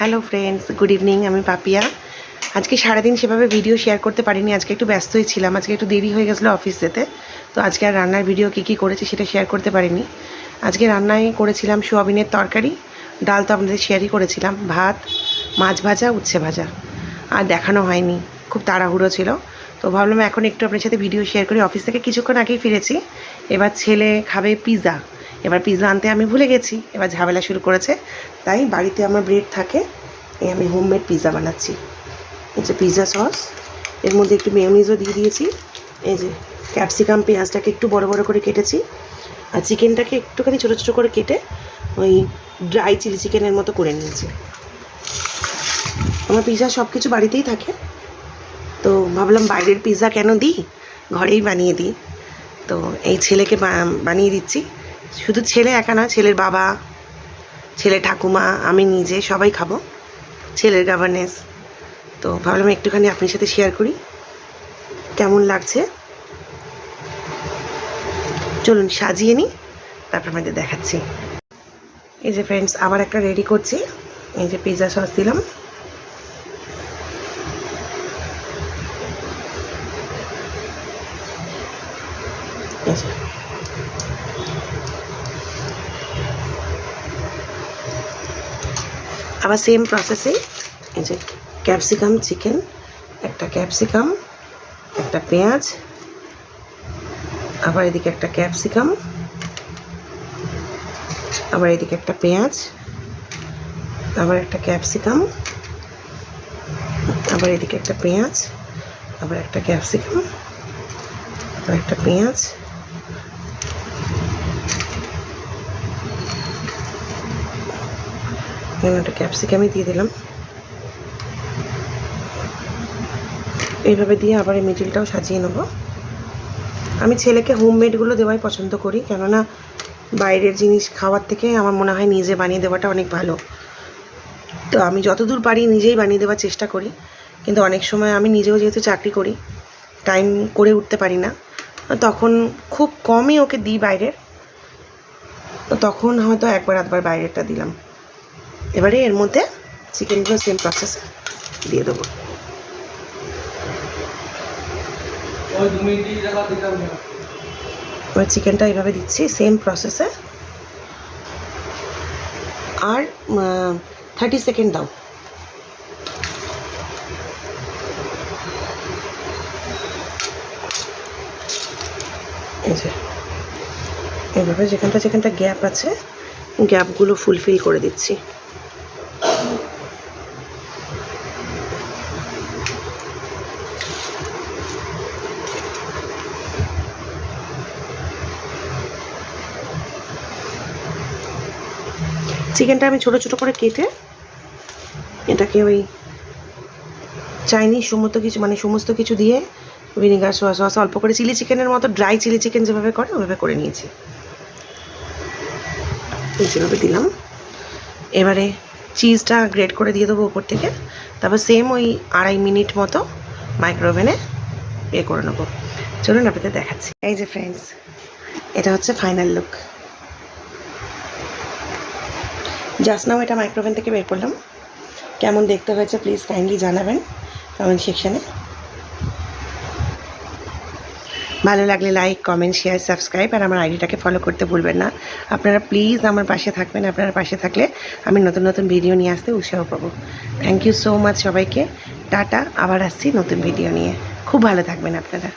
Hello friends, good evening. আমি পাপিয়া। আজকে সারাদিন সেভাবে ভিডিও শেয়ার করতে পারিনি, আজকে একটু ব্যস্তই ছিলাম, আজকে একটু দেরি হয়ে গেছিলো অফিস যেতে। তো আজকে আর রান্নার ভিডিও কী করেছি সেটা শেয়ার করতে পারিনি। আজকে রান্নায় করেছিলাম সোয়াবিনের তরকারি, ডাল তো আপনাদের শেয়ারই করেছিলাম, ভাত, মাছ ভাজা, উচ্ছে ভাজা। আর দেখানো হয়নি, খুব তাড়াহুড়ো ছিল। তো ভাবলাম এখন একটু আপনার সাথে ভিডিও শেয়ার করি। অফিস থেকে কিছুক্ষণ আগেই ফিরেছি। এবার ছেলে খাবে পিৎজা। এবার পিৎজা আনতে আমি ভুলে গেছি, এবার ঝামেলা শুরু করেছে। তাই বাড়িতে আমার ব্রেড থাকে, আমি হোমমেড পিৎজা বানাচ্ছি। এই যে পিৎজা সস, এর মধ্যে একটু মেয়োনিজও দিয়ে দিয়েছি। এই যে ক্যাপসিকাম, পেঁয়াজটাকে একটু বড় বড় করে কেটেছি, আর চিকেনটাকে একটুখানি ছোটো ছোটো করে কেটে ওই ড্রাই চিলি চিকেনের মতো করে নিয়েছি। আমার পিৎজা সব কিছু বাড়িতেই থাকে, তো ভাবলাম বাইরের পিৎজা কেন দিই, ঘরেই বানিয়ে দিই। তো এই ছেলেকে বানিয়ে দিচ্ছি। শুধু ছেলে একা নয়, ছেলের বাবা, ছেলে ঠাকুমা, আমি নিজে সবাই খাবো, ছেলের গাভারনেস। তো ভাবলাম একটুখানি আপনার সাথে শেয়ার করি কেমন লাগছে। চলুন সাজিয়ে নিই, তারপর আমাদের দেখাচ্ছি। এই যে ফ্রেন্ডস, আবার একটা রেডি করছি। এই যে পিৎজা সস দিলাম, আবার সেম প্রসেসে এই যে ক্যাপসিকাম চিকেন, একটা ক্যাপসিকাম, একটা পেঁয়াজ, আবার এদিকে একটা ক্যাপসিকাম, আবার এদিকে একটা পেঁয়াজ, আবার একটা ক্যাপসিকাম, আবার এদিকে একটা পেঁয়াজ, আবার একটা ক্যাপসিকাম, আবার একটা পেঁয়াজ, একটা ক্যাপসিকামই দিয়ে দিলাম। এইভাবে দিয়ে আবার এই মিডিলটাও সাজিয়ে নেব। আমি ছেলেকে হোমমেডগুলো দেওয়াই পছন্দ করি, কেননা বাইরের জিনিস খাওয়ার থেকে আমার মনে হয় নিজে বানিয়ে দেওয়াটা অনেক ভালো। তো আমি যতদূর পারি নিজেই বানিয়ে দেওয়ার চেষ্টা করি, কিন্তু অনেক সময় আমি নিজেও যেহেতু চাকরি করি, টাইম করে উঠতে পারি না, তখন খুব কমই ওকে দিই বাইরের। তো তখন হয়তো একবার আধবার বাইরেরটা দিলাম। এবারে এর মধ্যে চিকেনগুলো সেম প্রসেসে দিয়ে দেবো। এবার চিকেনটা এইভাবে দিচ্ছি সেম প্রসেসে, আর 30 সেকেন্ড দাও। এই যে এইভাবে যেখানটা গ্যাপ আছে, গ্যাপগুলো ফুলফিল করে দিচ্ছি। চিকেনটা আমি ছোটো ছোটো করে কেটে এটাকে ওই চাইনিজ সমস্ত কিছু দিয়ে ভিনিগার সোয়া সস অল্প করে, চিলি চিকেনের মতো ড্রাই চিলি চিকেন যেভাবে করে ওইভাবে করে নিয়েছি। যেভাবে দিলাম, এবারে চিজটা গ্রেট করে দিয়ে দেবো উপর থেকে। তারপর সেম ওই 2.5 মিনিট মতো মাইক্রোওভেনে করে নেবো। চলুন আপনাদের দেখাচ্ছি। এই যে ফ্রেন্ডস, এটা হচ্ছে ফাইনাল লুক। জাস্ট নাও এটা মাইক্রোওভেন থেকে বের করলাম। কেমন দেখতে হয়েছে প্লিজ কাইন্ডলি জানাবেন কমেন্ট সেকশানে। ভালো লাগলে লাইক, কমেন্ট, শেয়ার, সাবস্ক্রাইব, আর আমার আইডিটাকে ফলো করতে ভুলবেন না। আপনারা প্লিজ আমার পাশে থাকবেন, আপনারা পাশে থাকলে আমি নতুন নতুন ভিডিও নিয়ে আসতে উৎসাহ পাবো। থ্যাংক ইউ সো মাচ সবাইকে। টাটা, আবার আসছি নতুন ভিডিও নিয়ে। খুব ভালো থাকবেন আপনারা।